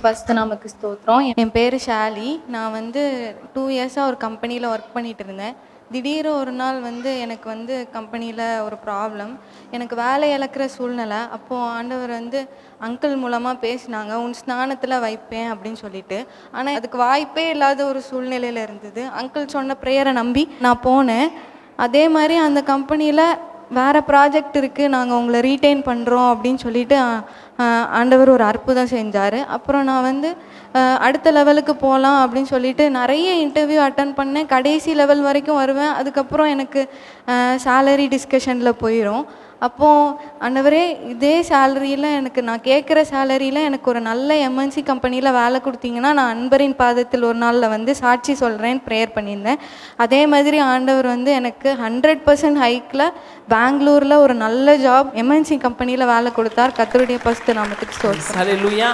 பரிசுத்த நாமத்துக்கு ஸ்தோத்திரம். என் பேர் ஷாலி. நான் 2 இயர்ஸாக ஒரு கம்பெனியில் ஒர்க் பண்ணிகிட்டு இருந்தேன். திடீர் ஒரு நாள் எனக்கு கம்பெனியில் ஒரு ப்ராப்ளம். எனக்கு வேலை இழக்கிற சூழ்நிலை. அப்போது ஆண்டவர் அங்கிள் மூலமாக பேசினாங்க, உன் ஸ்நானத்தில் வைப்பேன் அப்படின்னு சொல்லிட்டு. ஆனால் அதுக்கு வாய்ப்பே இல்லாத ஒரு சூழ்நிலையில் இருந்தது. அங்கிள் சொன்ன ப்ரேயரை நம்பி நான் போனேன். அதே மாதிரி அந்த கம்பெனியில் வேறு ப்ராஜெக்ட் இருக்குது, நாங்கள் உங்களை ரீட்டைன் பண்ணுறோம் அப்படின்னு சொல்லிட்டு ஆண்டவர் ஒரு அற்புதம் செஞ்சார். அப்புறம் நான் அடுத்த லெவலுக்கு போகலாம் அப்படின்னு சொல்லிட்டு நிறைய இன்டர்வியூ அட்டன் பண்ணேன். கடைசி லெவல் வரைக்கும் வருவேன். அதுக்கப்புறம் எனக்கு சேலரி டிஸ்கஷனில் போயிடும். அப்போது ஆண்டவரே, இதே சேலரியில் நான் கேட்குற சேலரியில் எனக்கு ஒரு நல்ல எம்என்சி கம்பெனியில் வேலை கொடுத்தீங்கன்னா நான் அன்பரின் பாதத்தில் ஒரு நாளில் சாட்சி சொல்கிறேன்னு ப்ரேயர் பண்ணியிருந்தேன். அதே மாதிரி ஆண்டவர் எனக்கு 100% ஹைக்கில் பெங்களூரில் ஒரு நல்ல ஜாப் எம்என்சி கம்பெனியில் வேலை கொடுத்தார். கர்த்தருடைய பரிசுத்த நாமத்துக்கு ஸ்தோத்திரம். ஹல்லேலூயா.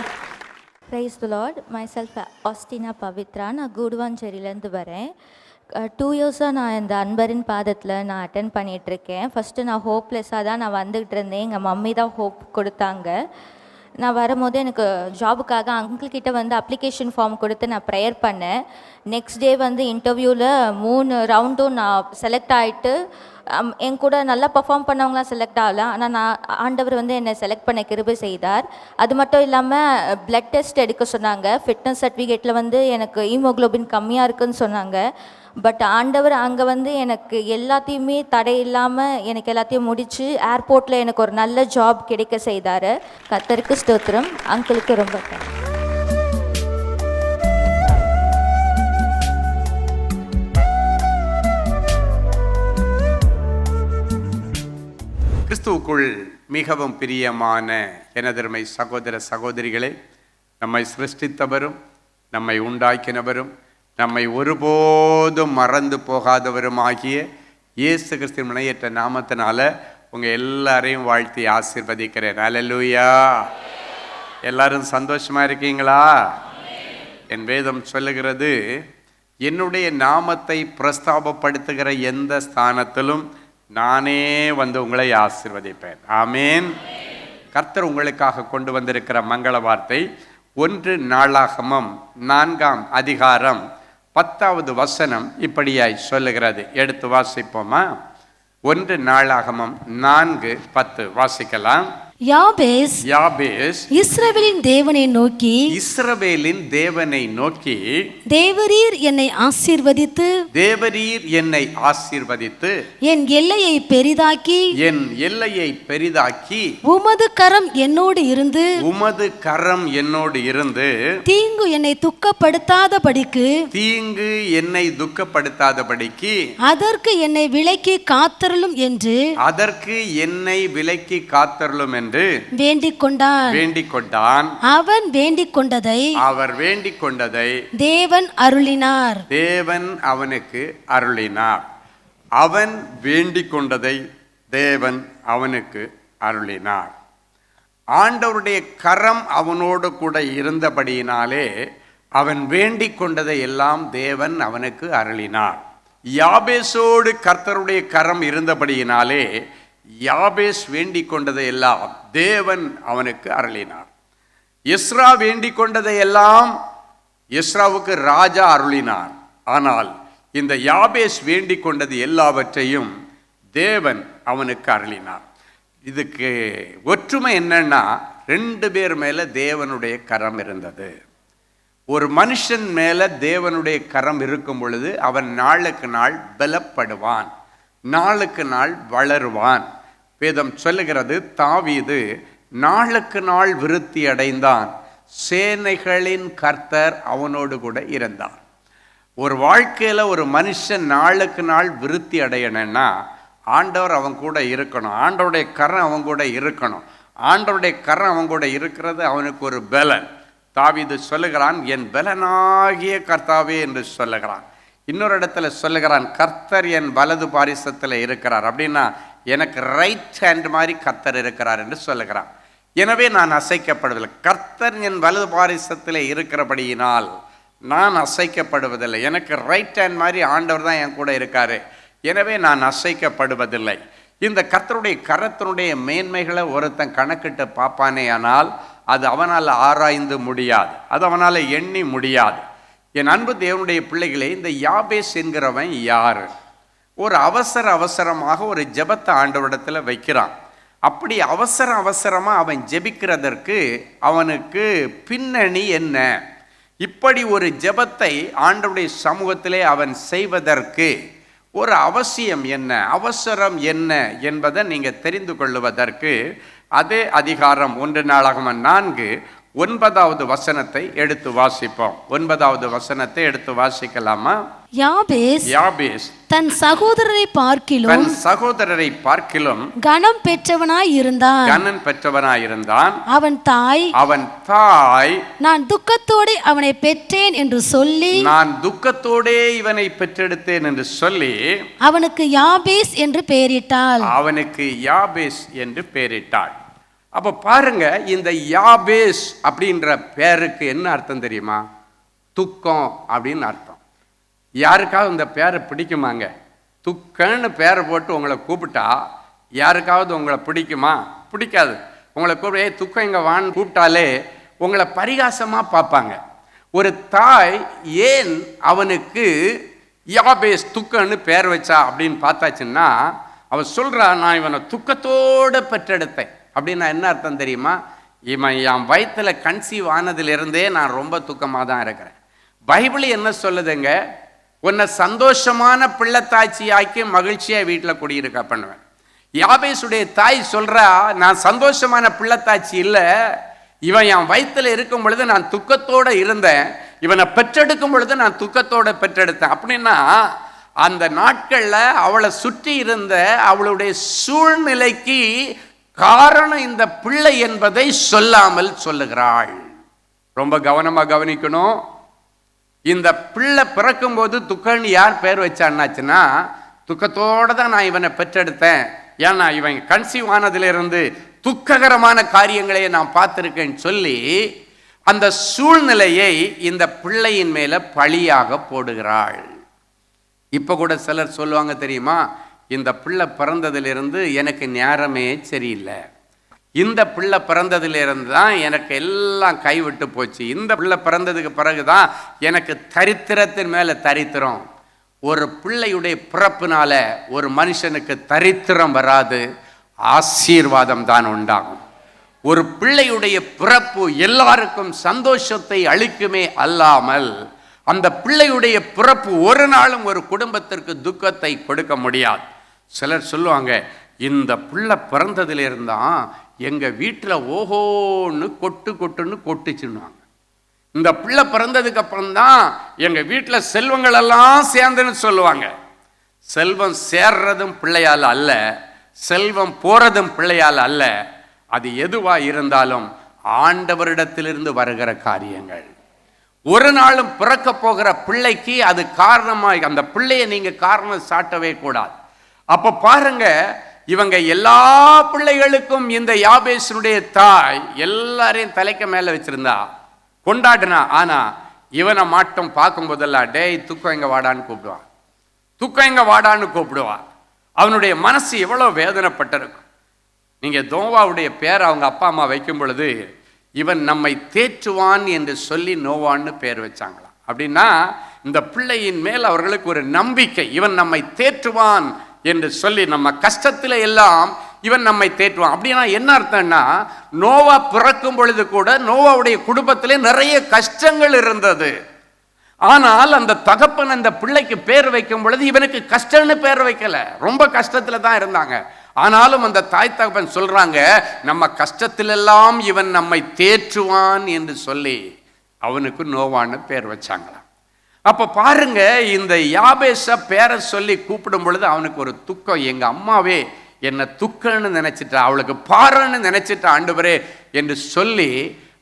Praise the Lord. Myself Austina Pavitra. நான் கூடுவாஞ்சேரியிலேருந்து வரேன். 2 இயர்ஸாக நான் இந்த அன்பரின் பாதத்தில் நான் அட்டென்ட் பண்ணிகிட்ருக்கேன். ஃபஸ்ட்டு நான் ஹோப்லெஸ்ஸாக தான் நான் வந்துகிட்டு இருந்தேன். எங்கள் மம்மி தான் ஹோப் கொடுத்தாங்க. நான் வரும்போது எனக்கு ஜாபுக்காக அங்கிள்கிட்ட அப்ளிகேஷன் ஃபார்ம் கொடுத்து நான் ப்ரேயர் பண்ணேன். நெக்ஸ்ட் டே இன்டர்வியூவில் 3 ரவுண்டும் நான் செலக்ட் ஆகிட்டு என் கூட நல்லா பர்ஃபார்ம் பண்ணவங்களாம் செலக்ட் ஆகலாம். ஆனால் நான் ஆண்டவர் என்னை செலக்ட் பண்ண கிருபை செய்தார். அது மட்டும் இல்லாமல் பிளட் டெஸ்ட் எடுக்க சொன்னாங்க. ஃபிட்னஸ் சர்டிஃபிகேட்டில் எனக்கு ஹீமோக்ளோபின் கம்மியாக இருக்குதுன்னு சொன்னாங்க. பட் ஆண்டவர் அங்கே எனக்கு எல்லாத்தையுமே தடை இல்லாமல் எனக்கு எல்லாத்தையும் முடித்து ஏர்போர்ட்டில் எனக்கு ஒரு நல்ல ஜாப் கிடைக்க செய்தார். கர்த்தருக்கு ஸ்தோத்திரம். அங்கிளுக்கு ரொம்ப தேங்க்ஸ். கிறிஸ்துவுக்குள் மிகவும் பிரியமான எனதருமை சகோதர சகோதரிகளே, நம்மை சிருஷ்டித்தவரும் நம்மை உண்டாக்கினவரும் நம்மை ஒருபோதும் மறந்து போகாதவரும் ஆகிய இயேசு கிறிஸ்துவின் முனையற்ற நாமத்தினால உங்கள் எல்லாரையும் வாழ்த்தி ஆசீர்வதிக்கிறேன். அல்லேலூயா. எல்லாரும் சந்தோஷமாக இருக்கீங்களா? என் வேதம் சொல்லுகிறது, என்னுடைய நாமத்தை பிரஸ்தாபப்படுத்துகிற எந்த ஸ்தானத்திலும் நானே உங்களை ஆசீர்வதிப்பேன். ஆமேன். கர்த்தர் உங்களுக்காக கொண்டு வந்திருக்கிற மங்கள வார்த்தை 1 நாளாகமம் 4ஆம் அதிகாரம் 10வது வசனம் இப்படியாய் சொல்லுகிறது. எடுத்து வாசிப்போமா? 1 நாளாகமம் 4:10 வாசிக்கலாம். யாபேஸ் இஸ்ரவேலின் தேவனை நோக்கி தேவரீர் என்னை ஆசீர்வதித்து என் எல்லையை பெரிதாக்கி உமது கரம் என்னோடு இருந்து தீங்கு என்னை துக்கப்படுத்தாதபடிக்கு அதற்கு என்னை விலக்கி காத்தருளும் என்று வேண்டிக் கொண்டான். அவர் வேண்டிக் கொண்டதை தேவன் அவனுக்கு அருளினார். அவன் வேண்டிக் கொண்டதை தேவன் அவனுக்கு அருளினார். ஆண்டவருடைய கரம் அவனோடு கூட இருந்தபடியினாலே அவன் வேண்டிக் கொண்டதை எல்லாம் தேவன் அவனுக்கு அருளினார். யாபேசோடு கர்த்தருடைய கரம் இருந்தபடியினாலே யாபேஸ் வேண்டிக் கொண்டதை எல்லாம் தேவன் அவனுக்கு அருளினார். எஸ்ரா வேண்டிக் கொண்டதை எல்லாம் எஸ்ராவுக்கு ராஜா அருளினார். ஆனால் இந்த யாபேஸ் வேண்டிக் கொண்டது எல்லாவற்றையும் தேவன் அவனுக்கு அருளினார். இதுக்கு ஒற்றுமை என்னன்னா, 2 பேர் மேல தேவனுடைய கரம் இருந்தது. ஒரு மனுஷன் மேல தேவனுடைய கரம் இருக்கும் பொழுது அவன் நாளுக்கு நாள் பலப்படுவான், நாளுக்கு நாள் வளருவான். வேதம் சொல்லுகிறது, தாவீது நாளுக்கு நாள் விருத்தி அடைந்தான், சேனைகளின் கர்த்தர் அவனோடு கூட இருந்தார். ஒரு வாழ்க்கையில் ஒரு மனுஷன் நாளுக்கு நாள் விருத்தி அடையணும்னா ஆண்டவர் அவன் கூட இருக்கணும், ஆண்டவருடைய கரம் அவன் கூட இருக்கணும். ஆண்டவருடைய கரம் அவன் கூட இருக்கிறது அவனுக்கு ஒரு பலன். தாவீது சொல்லுகிறான், என் பலனாகிய கர்த்தாவே என்று சொல்லுகிறான். இன்னொரு இடத்துல சொல்லுகிறான், கர்த்தர் என் வலது பாரிசத்தில் இருக்கிறார். அப்படின்னா எனக்கு ரைட் ஹேண்ட் மாதிரி கர்த்தர் இருக்கிறார் என்று சொல்லுகிறான். எனவே நான் அசைக்கப்படுவதில்லை. கர்த்தர் என் வலது பாரிசத்தில் இருக்கிறபடியினால் நான் அசைக்கப்படுவதில்லை. எனக்கு ரைட் ஹேண்ட் மாதிரி ஆண்டவர் தான் என் கூட இருக்காரு. எனவே நான் அசைக்கப்படுவதில்லை. இந்த கர்த்தருடைய கரத்தினுடைய மேன்மைகளை ஒருத்தன் கணக்கிட்டு பார்ப்பானே ஆனால் அது அவனால் ஆராய்ந்து முடியாது, அது அவனால் எண்ணி முடியாது. என் அன்பு தேவனுடைய பிள்ளைகளே, இந்த யாபேஸ் என்கிறவன் யார்? ஒரு அவசரமாக ஒரு ஜெபத்தை ஆண்டவரிடத்தில் வைக்கிறான். அப்படி அவசரமாக அவன் ஜெபிக்கிறதற்கு அவனுக்கு பின்னணி என்ன? இப்படி ஒரு ஜெபத்தை ஆண்டவருடைய சமூகத்திலே அவன் செய்வதற்கு ஒரு அவசியம் என்ன, அவசரம் என்ன என்பதை நீங்கள் தெரிந்து கொள்வதற்கு அதே அதிகாரம் 1 நாளாகமம் 4:9 வசனத்தை எடுத்து வாசிப்போம். 9வது வசனத்தை எடுத்து வாசிக்கலாமா? யாபேஸ் தன் சகோதரரை பார்க்கிலும் கனம் பெற்றவனாய் இருந்தான். அவன் தாய் நான் துக்கத்தோடு அவனை பெற்றேன் என்று சொல்லி, நான் துக்கத்தோடே இவனை பெற்றெடுத்தேன் என்று சொல்லி அவனுக்கு யாபேஸ் என்று பெயரிட்டாள். அப்ப பாருங்க, இந்த யாபேஸ் அப்படின்ற பேருக்கு என்ன அர்த்தம் தெரியுமா? துக்கம் அப்படின்னு அர்த்தம். யாருக்காவது இந்த பேரை பிடிக்குமாங்க? துக்கன்னு பேரை போட்டு உங்களை கூப்பிட்டா யாருக்காவது உங்களை பிடிக்குமா? பிடிக்காது. உங்களை கூப்பிட துக்கம் இங்கே வான்னு கூப்பிட்டாலே உங்களை பரிகாசமாக பார்ப்பாங்க. ஒரு தாய் ஏன் அவனுக்கு யாபேஸ் துக்கன்னு பேர் வச்சா அப்படின்னு பார்த்தாச்சுன்னா, அவன் சொல்கிறா, நான் இவனை துக்கத்தோடு பெற்றெடுத்தேன். அப்படின்னா என்ன அர்த்தம் தெரியுமா? இவன் என் வயிற்றுல கன்சீவ் ஆனதிலிருந்தே நான் ரொம்ப துக்கமாக தான் இருக்கிறேன். பைபிள் என்ன சொல்லுதுங்க? உன்னை சந்தோஷமான பிள்ளைத்தாட்சியாக்கி மகிழ்ச்சியாக வீட்டில் குடியிருக்க பண்ணுவேன். யாபேசுடைய தாய் சொல்கிறா, நான் சந்தோஷமான பிள்ளைத்தாட்சி இல்லை, இவன் என் வயிற்றுல இருக்கும் பொழுது நான் துக்கத்தோடு இருந்தேன், இவனை பெற்றெடுக்கும் பொழுது நான் துக்கத்தோடு பெற்றெடுத்தேன். அப்படின்னா அந்த நாட்களில் அவளை சுற்றி இருந்த அவளுடைய சூழ்நிலைக்கு காரணம் இந்த பிள்ளை என்பதை சொல்லாமல் சொல்லுகிறாள். ரொம்ப கவனமாக கவனிக்கணும். இந்த பிள்ளை பிறக்கும் போது துக்கன்னு யார் பேர் வச்சான்னாச்சுன்னா, துக்கத்தோடு தான் நான் இவனை பெற்றெடுத்தேன், ஏன்னா இவன் கன்சீவ் ஆனதிலிருந்து துக்ககரமான காரியங்களை நான் பார்த்துருக்கேன்னு சொல்லி அந்த சூழ்நிலையை இந்த பிள்ளையின் மேலே பழியாக போடுகிறாள். இப்போ கூட சிலர் சொல்லுவாங்க தெரியுமா, இந்த பிள்ளை பிறந்ததிலிருந்து எனக்கு நேரமே சரியில்லை, இந்த பிள்ளை பிறந்ததிலிருந்து தான் எனக்கு எல்லாம் கைவிட்டு போச்சு, இந்த பிள்ளை பிறந்ததுக்கு பிறகுதான் எனக்கு தரித்திரத்தின் மேலே தரித்திரம். ஒரு பிள்ளையுடைய பிறப்புனால ஒரு மனுஷனுக்கு தரித்திரம் வராது, ஆசீர்வாதம் தான் உண்டாகும். ஒரு பிள்ளையுடைய பிறப்பு எல்லாருக்கும் சந்தோஷத்தை அளிக்குமே அல்லாமல் அந்த பிள்ளையுடைய பிறப்பு ஒரு நாளும் ஒரு குடும்பத்திற்கு துக்கத்தை கொடுக்க முடியாது. சிலர் சொல்லுவாங்க, இந்த பிள்ளை பிறந்ததுல இருந்தான் எங்கள் வீட்டில் ஓஹோன்னு கொட்டுன்னு கொட்டுச்சுன்னுவாங்க. இந்த பிள்ளை பிறந்ததுக்கு அப்புறம்தான் எங்கள் வீட்டில் செல்வங்களெல்லாம் சேர்ந்துன்னு சொல்லுவாங்க. செல்வம் சேர்றதும் பிள்ளையால் அல்ல, செல்வம் போறதும் பிள்ளையால் அல்ல. அது எதுவாக இருந்தாலும் ஆண்டவரிடத்திலிருந்து வருகிற காரியங்கள். ஒரு நாளும் பிறக்க போகிற பிள்ளைக்கு அது காரணமாக, அந்த பிள்ளையை நீங்கள் காரணம் சாட்டவே கூடாது. அப்போ பாருங்க, இவங்க எல்லா பிள்ளைகளுக்கும் இந்த யாபேசனுடைய தாய் எல்லாரையும் தலைக்க மேலே வச்சிருந்தா, கொண்டாடினா. ஆனால் இவனை மாட்டம் பார்க்கும் போதெல்லாம் டேய் துக்கம் எங்க வாடான்னு கூப்பிடுவான், துக்கம் எங்க வாடான்னு கூப்பிடுவான். அவனுடைய மனசு எவ்வளோ வேதனைப்பட்டிருக்கும். நீங்கள் நோவாவுடைய பேர் அவங்க அப்பா அம்மா வைக்கும் பொழுது, இவன் நம்மை தேற்றுவான் என்று சொல்லி நோவான்னு பேர் வச்சாங்களாம். அப்படின்னா இந்த பிள்ளையின் மேல் அவர்களுக்கு ஒரு நம்பிக்கை, இவன் நம்மை தேற்றுவான் என்று சொல்லி, நம்ம கஷ்டத்தில் எல்லாம் இவன் நம்மை தேற்றுவான். அப்படின்னா என்ன அர்த்தம்னா, நோவா பிறக்கும் பொழுது கூட நோவாவுடைய குடும்பத்திலே நிறைய கஷ்டங்கள் இருந்தது. ஆனால் அந்த தகப்பன் அந்த பிள்ளைக்கு பேர் வைக்கும் பொழுது இவனுக்கு கஷ்டம்னு பேர் வைக்கல, ரொம்ப கஷ்டத்தில் தான் இருந்தாங்க. ஆனாலும் அந்த தாய் தகப்பன் சொல்றாங்க, நம்ம கஷ்டத்திலெல்லாம் இவன் நம்மை தேற்றுவான் என்று சொல்லி அவனுக்கு நோவான்னு பேர் வச்சாங்களாம். அப்போ பாருங்க, இந்த யாபேச பேரை சொல்லி கூப்பிடும் பொழுது அவனுக்கு ஒரு துக்கம். எங்க அம்மாவே என்னை துக்கன்னு நினைச்சிட்டா, அவளுக்கு பாருன்னு நினைச்சிட்டா ஆண்டவரே என்று சொல்லி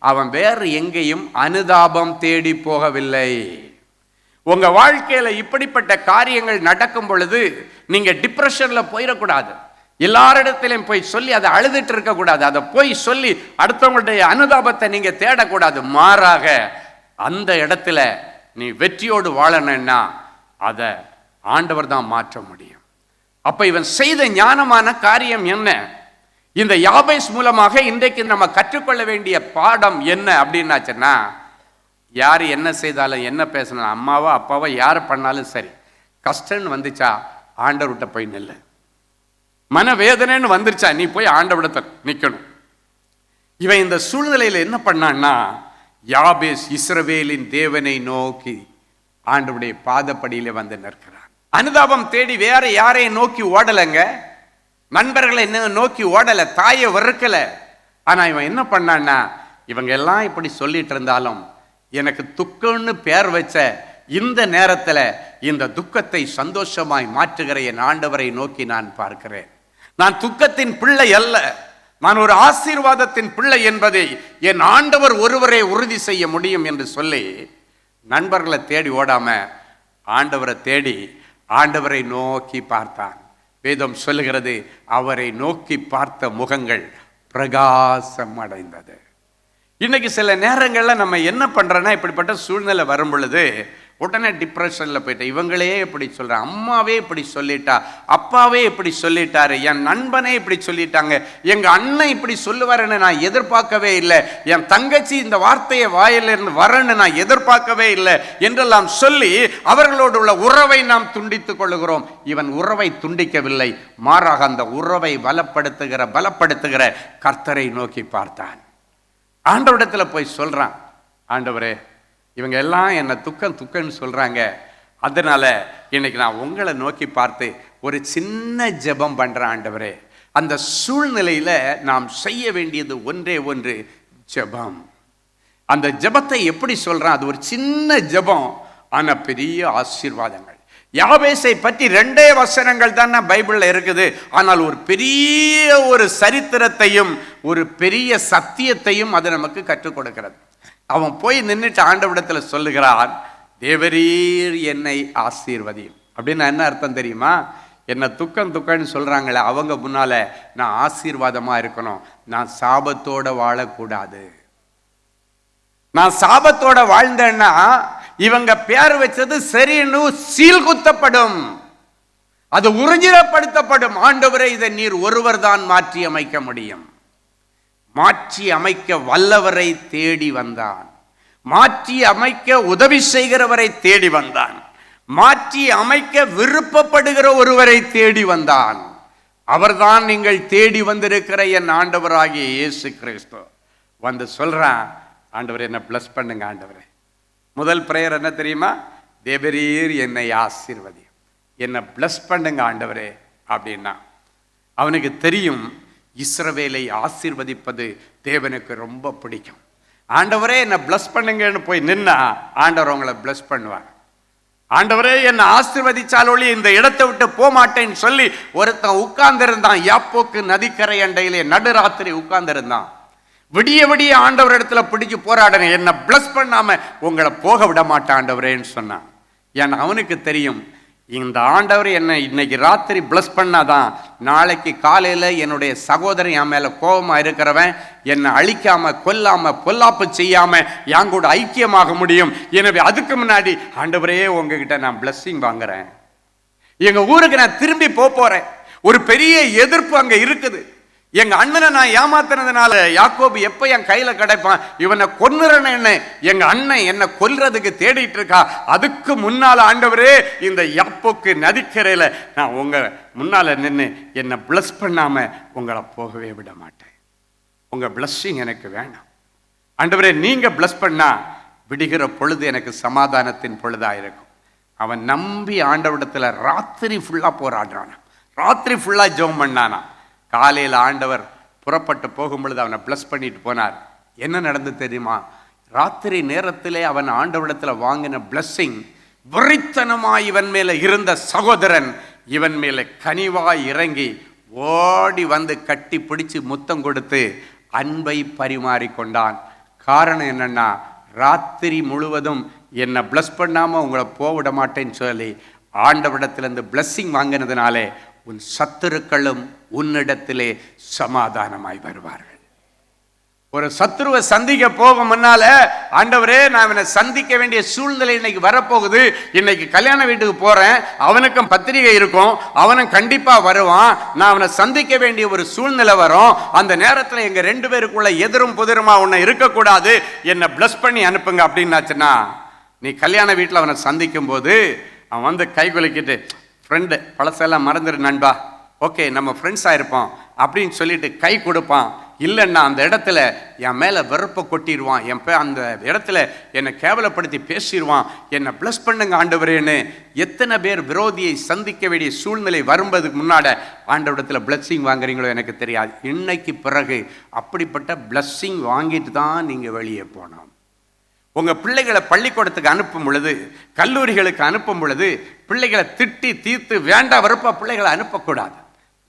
அவன் வேறு எங்கேயும் அனுதாபம் தேடி போகவில்லை. உங்க வாழ்க்கையில இப்படிப்பட்ட காரியங்கள் நடக்கும் பொழுது நீங்க டிப்ரெஷன்ல போயிடக்கூடாது. எல்லாரிடத்திலையும் போய் சொல்லி அதை அழுதுட்டு இருக்கக்கூடாது, அதை போய் சொல்லி அடுத்தவங்களுடைய அனுதாபத்தை நீங்க தேடக்கூடாது. மாறாக அந்த இடத்துல நீ வெற்றியோடு வாழணும்னா அதை ஆண்டவர் தான் மாற்ற முடியும். அப்ப இவன் செய்த ஞானமான காரியம் என்ன? இந்த யாபேஸ் மூலமாக இன்றைக்கு நம்ம கற்றுக்கொள்ள வேண்டிய பாடம் என்ன அப்படின்னாச்சுன்னா, யார் என்ன செய்தாலும் என்ன பேசணும், அம்மாவோ அப்பாவோ யார் பண்ணாலும் சரி, கஷ்டம்னு வந்துச்சா ஆண்டவர்கிட்ட போய் நில்லு. மனவேதனைன்னு வந்துருச்சா நீ போய் ஆண்டவரிடத்தை நிற்கணும். இவன் இந்த சூழ்நிலையில் என்ன பண்ணான்னா, யாபேஸ் இஸ்ரவேலின் தேவனை நோக்கி ஆண்டவருடைய பாதப்படியிலே வந்து நிற்கிறான். அனுதாபம் தேடி வேற யாரையும் நோக்கி ஓடலைங்க, நண்பர்களை என்ன நோக்கி ஓடலை, தாயை வெறுக்கல. ஆனா இவன் என்ன பண்ணான்னா, இவங்க எல்லாம் இப்படி சொல்லிட்டு இருந்தாலும் எனக்கு துக்கம்னு பேர் வச்ச இந்த நேரத்தில் இந்த துக்கத்தை சந்தோஷமாய் மாற்றுகிற என் ஆண்டவரை நோக்கி நான் பார்க்கிறேன். நான் துக்கத்தின் பிள்ளை அல்ல, நான் ஒரு ஆசீர்வாதத்தின் பிள்ளை என்பதை என் ஆண்டவர் ஒருவரே உறுதி செய்ய முடியும் என்று சொல்லி நண்பர்களை தேடி ஓடாம ஆண்டவரை தேடி ஆண்டவரை நோக்கி பார்த்தான். வேதம் சொல்லுகிறது, அவரை நோக்கி பார்த்த முகங்கள் பிரகாசம் அடைந்தது. இன்னைக்கு சில நேரங்கள்ல நம்ம என்ன பண்றோன்னா, இப்படிப்பட்ட சூழ்நிலை வரும் பொழுது உடனே டிப்ரெஷன்ல போயிட்டேன். இவங்களே இப்படி சொல்றேன், அம்மாவே இப்படி சொல்லிட்டா, அப்பாவே இப்படி சொல்லிட்டாரு, என் நண்பனே இப்படி சொல்லிட்டாங்க, எங்க அண்ணன் இப்படி சொல்லுவாருன்னு நான் எதிர்பார்க்கவே இல்லை, என் தங்கச்சி இந்த வார்த்தையை வாயிலிருந்து வரன்னு நான் எதிர்பார்க்கவே இல்லை என்றெல்லாம் சொல்லி அவர்களோடு உள்ள உறவை நாம் துண்டித்துக் கொள்ளுகிறோம். இவன் உறவை துண்டிக்கவில்லை, மாறாக அந்த உறவை பலப்படுத்துகிற கர்த்தரை நோக்கி பார்த்தான். ஆண்டவரிடத்துல போய் சொல்றான், ஆண்டவரே இவங்க எல்லாம் என்னை துக்கம்னு சொல்றாங்க, அதனால இன்னைக்கு நான் உங்களை நோக்கி பார்த்து ஒரு சின்ன ஜெபம் பண்றேன் ஆண்டவரே. அந்த சூழ்நிலையில நாம் செய்ய வேண்டியது ஒன்றே ஒன்று, ஜெபம். அந்த ஜெபத்தை எப்படி சொல்றான், அது ஒரு சின்ன ஜெபம், ஆனா பெரிய ஆசீர்வாதங்கள். யாபேசை பற்றி 2 வசனங்கள் தான் பைபிள்ல இருக்குது, ஆனால் ஒரு பெரிய ஒரு சரித்திரத்தையும் ஒரு பெரிய சத்தியத்தையும் அது நமக்கு கற்றுக் கொடுக்கிறது. அவன் போய் நின்றுட்டு ஆண்டவரிடத்துல சொல்லுகிறான், தேவரீர் என்னை ஆசீர்வதியும். அப்படின்னு என்ன அர்த்தம் தெரியுமா? என்ன துக்கம்னு சொல்றாங்களே அவங்க முன்னால நான் ஆசீர்வாதமா இருக்கணும், நான் சாபத்தோட வாழக்கூடாது. நான் சாபத்தோட வாழ்ந்தேன்னா இவங்க பேர் வச்சது சரின்னு சீல் குத்தப்படும், அது உறுதிப்படுத்தப்படும். ஆண்டவரே இதை நீர் ஒருவர் தான் மாற்றி அமைக்க முடியும். மாற்றி அமைக்க வல்லவரை தேடி வந்தான், மாற்றி அமைக்க உதவி செய்கிறவரை தேடி வந்தான், மாற்றி அமைக்க விருப்பப்படுகிற ஒருவரை தேடி வந்தான். அவர்தான் நீங்கள் தேடி வந்திருக்கிற என் ஆண்டவராகிய இயேசு கிறிஸ்து. வந்து சொல்றான், ஆண்டவரே என்ன பிளஸ் பண்ணுங்க ஆண்டவரே. முதல் பிரேயர் என்ன தெரியுமா? தேவரீர் என்னை ஆசீர்வதி, என்னை பிளஸ் பண்ணுங்க ஆண்டவரே அப்படின்னா. அவனுக்கு தெரியும், இஸ்ரவேலை ஆசீர்வதிப்பது தேவனுக்கு ரொம்ப பிடிக்கும். ஆண்டவரே என்னை பிளஸ் பண்ணுங்கன்னு போய் நின்னா ஆண்டவர் உங்களை பிளஸ் பண்ணுவார். ஆண்டவரே என்னை ஆசீர்வதிச்சாலொழி இந்த இடத்தை விட்டு போக மாட்டேன்னு சொல்லி ஒருத்தன் உட்கார்ந்திருந்தான். யாப்போக்கு நதிக்கரை அண்டையிலே நடுராத்திரி உட்கார்ந்திருந்தான். விடிய ஆண்டவர் இடத்துல பிடிச்சு போராடுங்க, என்னை பிளஸ் பண்ணாம உங்களை போக விட மாட்டேன் ஆண்டவரேன்னு சொன்னான். ஏன்னா அவனுக்கு தெரியும், இந்த ஆண்டவர் என்னை இன்னைக்கு ராத்திரி பிளஸ் பண்ணாதான் நாளைக்கு காலையில என்னுடைய சகோதரன் என் மேல கோபமா இருக்கிறவன் என்னை அழிக்காம கொல்லாம பொல்லாப்பு செய்யாம என் கூட ஐக்கியமாக முடியும். எனவே அதுக்கு முன்னாடி ஆண்டவரே உங்ககிட்ட நான் பிளஸ்ஸிங் வாங்குறேன், எங்க ஊருக்கு நான் திரும்பி போறேன். ஒரு பெரிய எதிர்ப்பு அங்க இருக்குது. எங்க அண்ணனை நான் ஏமாத்தினதுனால யாக்கோபு எப்ப என் கையில கிடைப்பான், இவனை கொன்னுறேன்னு எங்க அண்ணன் என்னை கொல்றதுக்கு தேடிட்டு இருக்கா. அதுக்கு முன்னால ஆண்டவரே இந்த யாப்போக்கு நதிக்கரையில நான் உங்க முன்னால நின்று என்னை பிளஸ் பண்ணாம உங்களை போகவே விட மாட்டேன். உங்க பிளஸ்ஸிங் எனக்கு வேண்டாம் ஆண்டவரே. நீங்க பிளஸ் பண்ணா விடுகிற பொழுது எனக்கு சமாதானத்தின் பொழுதா இருக்கும். அவன் நம்பி ஆண்டவரிடத்துல ராத்திரி ஃபுல்லா போராடுறான், ராத்திரி ஃபுல்லா ஜெபம் பண்ணானா. காலையில் ஆண்டவர் புறப்பட்டு போகும் பொழுது அவனை பிளஸ் பண்ணிட்டு போனார். என்ன நடந்து தெரியுமா? ராத்திரி நேரத்திலே அவன் ஆண்டவரிடத்தில் வாங்கின பிளஸ்ஸிங் வெறித்தனமாய் இவன் மேல இருந்த சகோதரன் இவன் மேல கனிவாய் இறங்கி ஓடி வந்து கட்டி பிடிச்சு முத்தம் கொடுத்து அன்பை பரிமாறிக்கொண்டான். காரணம் என்னன்னா, ராத்திரி முழுவதும் என்னை பிளஸ் பண்ணாம உங்களை போக விட மாட்டேன்னு சொல்லி ஆண்டவரிடத்திலிருந்து பிளஸ்ஸிங் வாங்கினதுனாலே உன் சத்துருக்களும் உன்னிடத்திலே சமாதானமாய் வருவார்கள். ஒரு சத்துருவை சந்திக்க போக முன்னால, ஆண்டவரே நான் இவனை சந்திக்க வேண்டிய சூழ்நிலை இன்னைக்கு வரப்போகுது, இன்னைக்கு கல்யாண வீட்டுக்கு போறேன், அவனுக்கும் பத்திரிகை இருக்கும், அவனும் கண்டிப்பா வருவான், நான் அவனை சந்திக்க வேண்டிய ஒரு சூழ்நிலை வரும், அந்த நேரத்தில் எங்க 2 பேருக்குள்ள எதிரும் புதிருமா ஒன்று இருக்கக்கூடாது, என்னை பிளஸ் பண்ணி அனுப்புங்க அப்படின்னாச்சுன்னா, நீ கல்யாண வீட்டில் அவனை சந்திக்கும் போது அவன் வந்து கை குலுக்கிட்டு, ஃப்ரெண்டு பழசெல்லாம் மறந்துடு நண்பா, ஓகே நம்ம ஃப்ரெண்ட்ஸாக இருப்போம் அப்படின்னு சொல்லிட்டு கை கொடுப்பான். இல்லைன்னா அந்த இடத்துல என் மேலே வெறுப்பை கொட்டிடுவான், அந்த இடத்துல என்னை கேவலப்படுத்தி பேசிடுவான், என்னை ப்ளஸ் பண்ணுங்க ஆண்டவரேன்னு எத்தனை பேர் விரோதியை சந்திக்க வேண்டிய சூழ்நிலை வரும்பதுக்கு முன்னாடி ஆண்டவரிடத்தில் பிளஸ்ஸிங் வாங்குறீங்களோ எனக்கு தெரியாது. இன்னைக்கு பிறகு அப்படிப்பட்ட பிளஸ்ஸிங் வாங்கிட்டு தான் நீங்கள் வெளியே போனோம். உங்கள் பிள்ளைகளை பள்ளிக்கூடத்துக்கு அனுப்பும் பொழுது, கல்லூரிகளுக்கு அனுப்பும் பொழுது பிள்ளைகளை திட்டி தீர்த்து வேண்டாம் வெறுப்பா பிள்ளைகளை அனுப்பக்கூடாது.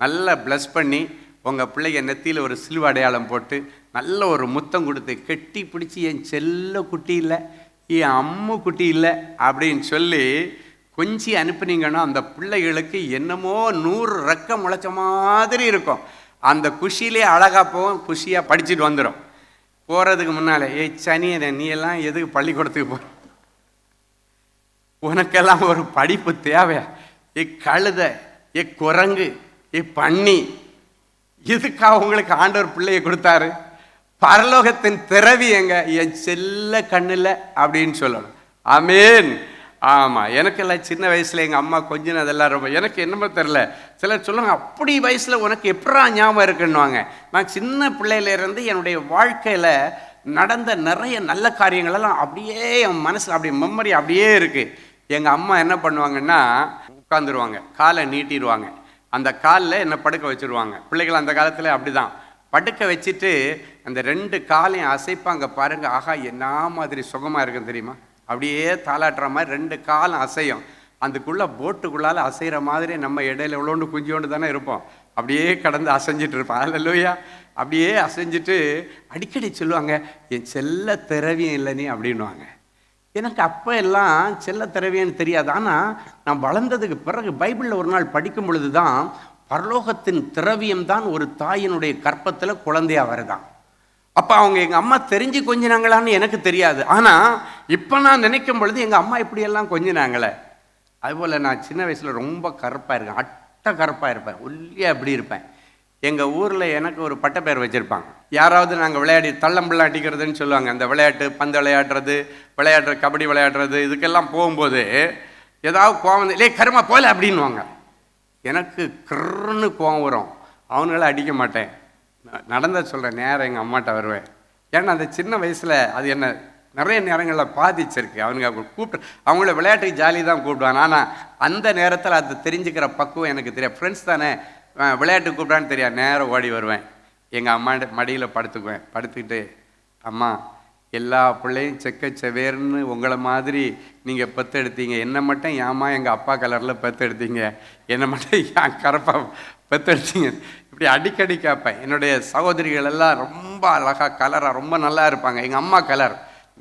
நல்லா ப்ளஸ் பண்ணி உங்கள் பிள்ளைங்க நெத்தியில் ஒரு சிலுவை அடையாளம் போட்டு நல்ல ஒரு முத்தம் கொடுத்து கெட்டி பிடிச்சி என் செல்ல குட்டி இல்லை, என் அம்மு குட்டி இல்லை அப்படின்னு சொல்லி கொஞ்சம் அனுப்புனீங்கன்னா அந்த பிள்ளைகளுக்கு என்னமோ 100 ரெக்கம் முளைச்ச மாதிரி இருக்கும். அந்த குஷியிலே அழகாக போகும், குஷியாக படிச்சுட்டு வந்துடும். போகிறதுக்கு முன்னால் சனியனை நீ எல்லாம் எதுக்கு பள்ளிக்கூடத்துக்கு போ, உனக்கெல்லாம் ஒரு படிப்பு தேவை, கழுத குரங்கு பன்னி, இதுக்காக உங்களுக்கு ஆண்டவர் பிள்ளையை கொடுத்தாரு, பரலோகத்தின் திறவி எங்க என் செல்ல கண்ணில் அப்படின்னு சொல்லணும். ஆமேன். ஆமாம், எனக்கெல்லாம் சின்ன வயசில் எங்கள் அம்மா கொஞ்சம் அதெல்லாம் ரொம்ப எனக்கு என்னமோ தெரில. சிலர் சொல்லுவாங்க அப்படி வயசில் உனக்கு எப்படா ஞாபகம் இருக்குன்னுவாங்க. நான் சின்ன பிள்ளையிலேருந்து என்னுடைய வாழ்க்கையில் நடந்த நிறைய நல்ல காரியங்களெல்லாம் அப்படியே என் மனசில் அப்படியே மெமரி அப்படியே இருக்குது. எங்கள் அம்மா என்ன பண்ணுவாங்கன்னா, உட்காந்துருவாங்க, காலை நீட்டிடுவாங்க, அந்த காலில் என்னை படுக்க வச்சுருவாங்க. பிள்ளைகள் அந்த காலத்தில் அப்படி தான் படுக்க வச்சுட்டு அந்த 2 காலையும் அசைப்பாங்க பாருங்க. ஆகா என்ன மாதிரி சுகமாக இருக்குன்னு தெரியுமா, அப்படியே தாளாட்டுற மாதிரி 2 காலம் அசையும். அதுக்குள்ளே போட்டுக்குள்ளால் அசைகிற மாதிரி நம்ம இடையில எவ்வளோண்டு குஞ்சோண்டு தானே இருப்போம், அப்படியே கடந்து அசைஞ்சிட்டு இருப்போம். அல்லேலூயா. அப்படியே அசைஞ்சிட்டு அடிக்கடி சொல்லுவாங்க என் செல்ல திரவியம் இல்லை நீ அப்படின்வாங்க. எனக்கு அப்போ எல்லாம் செல்ல திரவியன்னு தெரியாது. ஆனால் நான் வளர்ந்ததுக்கு பிறகு பைபிளில் ஒரு நாள் படிக்கும் பொழுது தான் பரலோகத்தின் திரவியம் தான் ஒரு தாயினுடைய கற்பத்தில் குழந்தையா வருதான். அப்போ அவங்க எங்கள் அம்மா தெரிஞ்சு கொஞ்சினாங்களான்னு எனக்கு தெரியாது. ஆனால் இப்போ நான் நினைக்கும் பொழுது எங்கள் அம்மா இப்படியெல்லாம் கொஞ்சினாங்களே. அதுபோல் நான் சின்ன வயசில் ரொம்ப கருப்பாக இருக்கேன், அட்டை கருப்பாக இருப்பேன், ஒல்லியாக அப்படி இருப்பேன். எங்கள் ஊரில் எனக்கு ஒரு பட்ட பேர் வச்சுருப்பாங்க. யாராவது நாங்கள் விளையாடி தள்ளம்பிள்ளை அடிக்கிறதுன்னு சொல்லுவாங்க, அந்த விளையாட்டு பந்து விளையாடுற கபடி விளையாடுறது இதுக்கெல்லாம் போகும்போது ஏதாவது கோவம் இல்லை கருமா போல அப்படின்வாங்க. எனக்கு கிருன்னு கோவம் வரும், அவங்கள அடிக்க மாட்டேன், நடந்த சொல்கிறேன், நேரம் எங்கள் அம்மாட்ட வருவேன். ஏன்னா அந்த சின்ன வயசில் அது என்ன நிறைய நேரங்களில் பாதிச்சிருக்கு. அவனுங்க கூப்பிட்டு அவங்கள விளையாட்டுக்கு ஜாலி தான் கூப்பிடுவாங்க. ஆனால் அந்த நேரத்தில் அது தெரிஞ்சுக்கிற பக்குவம் எனக்கு தெரியாது. ஃப்ரெண்ட்ஸ் தானே விளையாட்டு கூப்பிடான்னு தெரியாது, நேரம் ஓடி வருவேன், எங்கள் அம்மா மடியில் படுத்துக்குவேன். படுத்துக்கிட்டு அம்மா எல்லா பிள்ளையும் செவேர்னு உங்களை மாதிரி நீங்கள் பெற்றெடுத்தீங்க, என்னை மட்டும் ஏம்மா எங்கள் அப்பா கலரில் பெற்றெடுத்தீங்க, என்னை மட்டும் ஏன் கருப்பாக பெற்றெடுத்தீங்க இப்படி அடிக்கடி கேட்பேன். என்னுடைய சகோதரிகள் எல்லாம் ரொம்ப அழகாக கலராக ரொம்ப நல்லா இருப்பாங்க. எங்கள் அம்மா கலர்,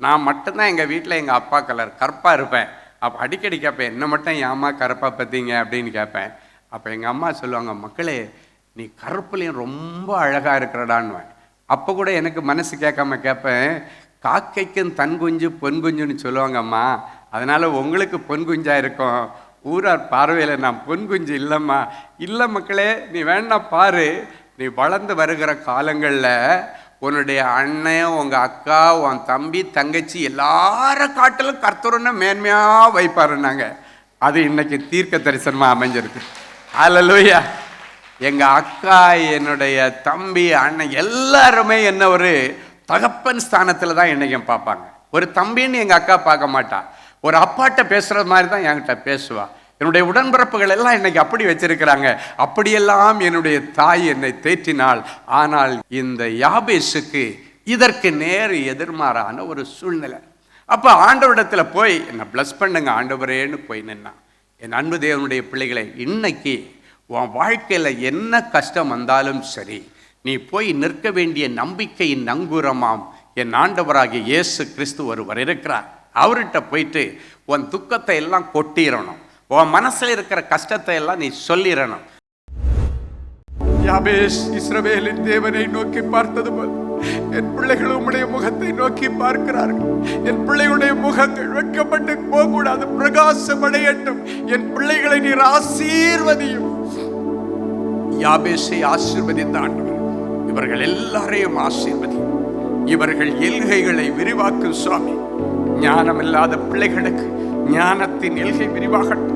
நான் மட்டும்தான் எங்கள் வீட்டில் எங்கள் அப்பா கலர் கருப்பாக இருப்பேன். அப்போ அடிக்கடி கேட்பேன் என்னை மட்டும் ஏம்மா கருப்பாக பெற்றீங்க அப்படின்னு கேட்பேன். அப்போ எங்கள் அம்மா சொல்லுவாங்க, மக்களே நீ கருப்புலையும் ரொம்ப அழகாக இருக்கிறடான்னுவேன். அப்போ கூட எனக்கு மனசு கேட்காம கேட்பேன், காக்கைக்கும் தன் குஞ்சு பொன் குஞ்சுன்னு சொல்லுவாங்க அம்மா, அதனால் உங்களுக்கு பொன் குஞ்சாக இருக்கும், ஊரார் பார்வையில் நான் பொன் குஞ்சு இல்லைம்மா. இல்லை மக்களே நீ வேணா பாரு, நீ வளர்ந்து வருகிற காலங்களில் உன்னுடைய அண்ணன் உங்கள் அக்கா உன் தம்பி தங்கச்சி எல்லார காட்டிலும் கர்த்தருன்னு மேன்மையாக வைப்பாருன்னாங்க. அது இன்னைக்கு தீர்க்க தரிசனமாக அமைஞ்சிருக்கு. அல்லேலூயா. எங்கள் அக்கா என்னுடைய தம்பி அண்ணன் எல்லாருமே என்ன ஒரு தகப்பன் ஸ்தானத்தில் தான் என்னைக்கும் பார்ப்பாங்க. ஒரு தம்பின்னு எங்கள் அக்கா பார்க்க மாட்டா, ஒரு அப்பாட்ட பேசுகிறது மாதிரி தான் என்கிட்ட பேசுவா. என்னுடைய உடன்பிறப்புகள் எல்லாம் இன்னைக்கு அப்படி வச்சிருக்கிறாங்க. அப்படியெல்லாம் என்னுடைய தாய் என்னை தேற்றினாள். ஆனால் இந்த யாபேசுக்கு இதற்கு நேர் எதிர்மாறான ஒரு சூழ்நிலை. அப்போ ஆண்டவரிடத்தில் போய் என்னை ப்ளஸ் பண்ணுங்க ஆண்டவரேன்னு போய் நின்னான். என் அன்பு தேவனுடைய பிள்ளைகளை, இன்னைக்கு உன் வாழ்க்கையில் என்ன கஷ்டம் வந்தாலும் சரி, நீ போய் நிற்க வேண்டிய நம்பிக்கையின் நங்கூரமாம் என் ஆண்டவராகிய இயேசு கிறிஸ்து ஒருவர் இருக்கிறார். அவர்கிட்ட போயிட்டு உன் துக்கத்தை எல்லாம் கொட்டிடணும், உன் மனசில் இருக்கிற கஷ்டத்தை எல்லாம் நீ சொல்லிடணும். யாபேஸ் இஸ்ரவேலின் தேவனை நோக்கி பார்த்தது போல் என் பிள்ளைகள் உம்முடைய முகத்தை நோக்கி பார்க்கிறார்கள். என் பிள்ளைகளுடைய முகங்கள் வெட்கப்பட்டு போகக்கூடாது, பிரகாசமடையட்டும். என் பிள்ளைகளை நீர் ஆசீர்வதியும். யாபேசை ஆசீர்வதித்த ஆண்டவர் இவர்கள் எல்லாரையும் ஆசீர்வதியும். இவர்கள் எல்கைகளை விரிவாக்கும் சுவாமி. ஞானம் இல்லாத பிள்ளைகளுக்கு ஞானத்தின் எல்கை விரிவாகட்டும்.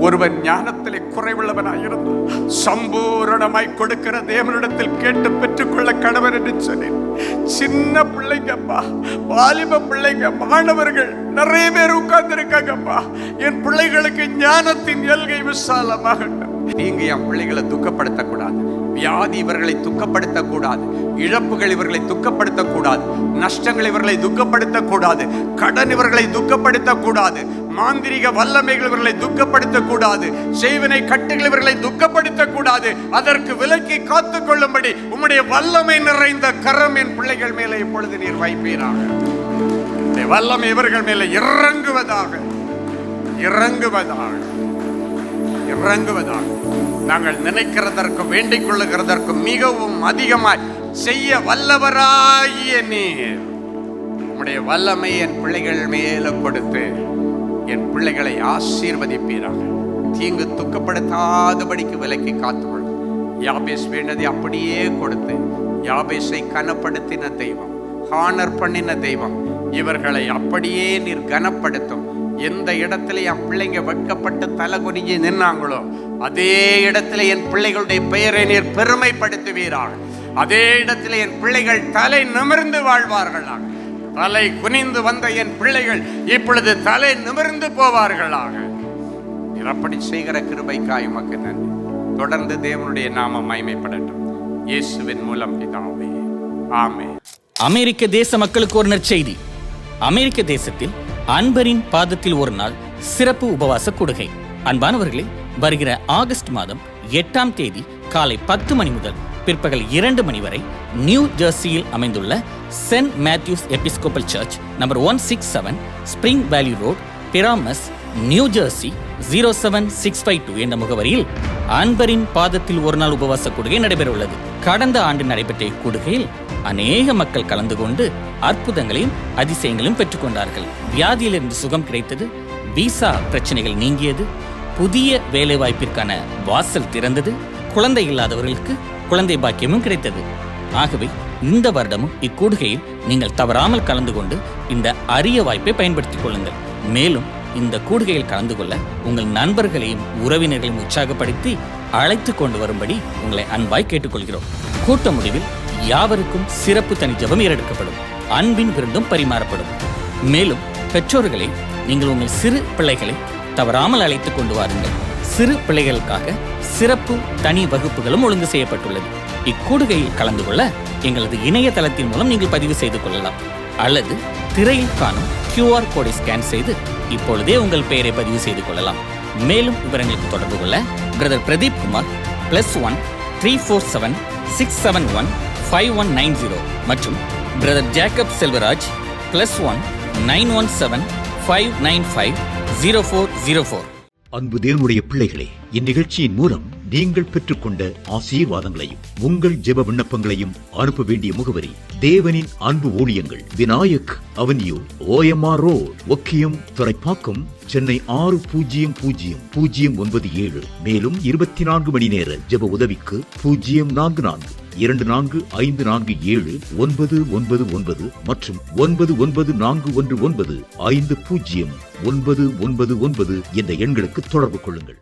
ஒருவன் ஞானத்திலே குறைவுள்ளவனாயிருந்தால் சம்பூரணமாய் கொடுக்கிற தேவனிடத்தில் கேட்டு பெற்றுக்கொள்ள கடவன் என்று சொன்னேன். சின்ன பிள்ளைங்கப்பா, வாலிப பிள்ளைங்க, மாணவர்கள் நிறைய பேர் உட்கார்ந்து இருக்காங்கப்பா. என் பிள்ளைகளுக்கு ஞானத்தின் எல்கை விசாலமாகட்டும். நீங்க என் பிள்ளைகளை துக்கப்படுத்தக்கூடாது. வியாதி இவர்களை துக்கப்படுத்தக்கூடாது. இழப்புகள் இவர்களை துக்கப்படுத்தக்கூடாது. நஷ்டங்கள் இவர்களை துக்கப்படுத்தக்கூடாது. கடன் இவர்களை துக்கப்படுத்தக்கூடாது. மாந்திரிக வல்லமைகள் இவர்களை துக்கப்படுத்தக்கூடாது. செய்வினை கட்டுகள் இவர்களை துக்கப்படுத்தக்கூடாது. அதற்கு விலக்கி காத்துக் கொள்ளும்படி உம்முடைய வல்லமை நிறைந்த கரம் என் பிள்ளைகள் மேலே இப்பொழுது நீர் வைப்பீராக. வல்லமை இவர்கள் மேலே இறங்குவதாக, இறங்குவதாக, இறங்குவதாக. நாங்கள் நினைக்கிறதற்கும் வேண்டிக் கொள்ளுகிறதற்கும் மிகவும் அதிகமாய் செய்ய வல்லவராகிய நீர் உம்முடைய வல்லமை என் பிள்ளைகள் மேல கொடுத்து என் பிள்ளைகளை ஆசீர்வதிப்பீராக. தீங்கு துக்கப்படுத்தாதபடிக்கு விலக்கி காத்துக்கொள்ளும். யாபேஸ் வேண்டதை அப்படியே கொடுத்து யாபேஸை கனப்படுத்தின தெய்வம், ஹானர் பண்ணின தெய்வம், இவர்களை அப்படியே நீர் கனப்படுத்தும். எந்த இடத்துல என் பிள்ளைங்க வெட்கப்பட்டு தலை குனிஞ்சு நின்னாங்களோ அதே இடத்துல என் பிள்ளைகளுடைய பெயரை நீர் பெருமைப்படுத்துவீராக. அதே இடத்துல என் பிள்ளைகள் தலை நிமிர்ந்து வாழ்வார்களாக. தலை குனிந்து வந்த என் பிள்ளைகள் இப்பொழுது தலை நிமிர்ந்து போவார்களாக. நீர் அப்படி செய்கிற கிருபைக்காய் உமக்கு நன்றி. தொடர்ந்து தேவனுடைய நாமம் மகிமைப்படட்டும். இயேசுவின் மூலம் பிதாவே, ஆமென். அமெரிக்க தேச மக்களுக்கு ஒரு நற்செய்தி. அமெரிக்க தேசத்தில் அன்பரின் பாதத்தில் ஒரு நாள் சிறப்பு உபவாச கூடுகை. அன்பானவர்களே, வருகிற ஆகஸ்ட் மாதம் 8ஆம் தேதி காலை 10 மணி முதல் பிற்பகல் 2 மணி வரை நியூ ஜெர்சியில் அமைந்துள்ள Saint Matthew's Episcopal church number 167 Spring Valley Road, Paramus, New Jersey 07652 என்ற முகவரியில் அன்பரின் பாதத்தில் ஒரு நாள் உபவாச கூடுகை நடைபெற உள்ளது. கடந்த ஆண்டு நடைபெற்ற இக்கூடுகையில் அநேக மக்கள் கலந்து கொண்டு அற்புதங்களையும் அதிசயங்களையும் பெற்றுக்கொண்டார்கள். வியாதியிலிருந்து சுகம் கிடைத்தது, விசா பிரச்சனைகள் நீங்கியது, புதிய வேலைவாய்ப்பிற்கான வாசல் திறந்தது, குழந்தை இல்லாதவர்களுக்கு குழந்தை பாக்கியமும் கிடைத்தது. ஆகவே இந்த வருடமும் இக்கூடுகையில் நீங்கள் தவறாமல் கலந்து கொண்டு இந்த அரிய வாய்ப்பை பயன்படுத்திக் கொள்ளுங்கள். மேலும் இந்த கூடுகையில் கலந்து கொள்ள உங்கள் நண்பர்களையும் உறவினர்களையும் உற்சாகப்படுத்தி அழைத்து கொண்டு வரும்படி உங்களை அன்பாய் கேட்டுக்கொள்கிறோம். கூட்ட முடிவில் யாவருக்கும் சிறப்பு தனி ஜெபம் ஏறெடுக்கப்படும். அன்பின் விருந்தும் பரிமாறப்படும். மேலும் பெற்றோர்களை நீங்கள் உங்கள் சிறு பிள்ளைகளை தவறாமல் அழைத்து கொண்டு வாருங்கள். சிறு பிள்ளைகளுக்காக சிறப்பு தனி வகுப்புகளும் ஒழுங்கு செய்யப்பட்டுள்ளது. இக்கூடுகையில் கலந்து கொள்ள எங்களது இணையதளத்தின் மூலம் நீங்கள் பதிவு செய்து கொள்ளலாம். அல்லது திரையில் காணும் QR கோடை ஸ்கேன் செய்து இப்பொழுதே உங்கள் பெயரை பதிவு செய்து கொள்ளலாம். மேலும் விவரங்களுக்கு தொடர்பு கொள்ள பிரதர் பிரதீப் குமார் +1 347 671 5190 மற்றும் பிரதர் ஜேக்கப் செல்வராஜ் +1 917 595 0404. அன்பு தேவனுடைய பிள்ளைகளே, இந்நிகழ்ச்சியின் மூலம் நீங்கள் பெற்றுக்கொண்ட ஆசீர்வாதங்களையும் உங்கள் ஜெப விண்ணப்பங்களையும் அனுப்ப வேண்டிய முகவரி தேவனின் அன்பு ஊழியங்கள், Vinayak avenue, OMR road, Okkiyam, Thoraipakkam, Chennai 600097. மேலும் 24 மணி நேர ஜெப உதவிக்கு 044 24547999 மற்றும் 9941150999 என்ற எண்களுக்கு தொடர்பு கொள்ளுங்கள்.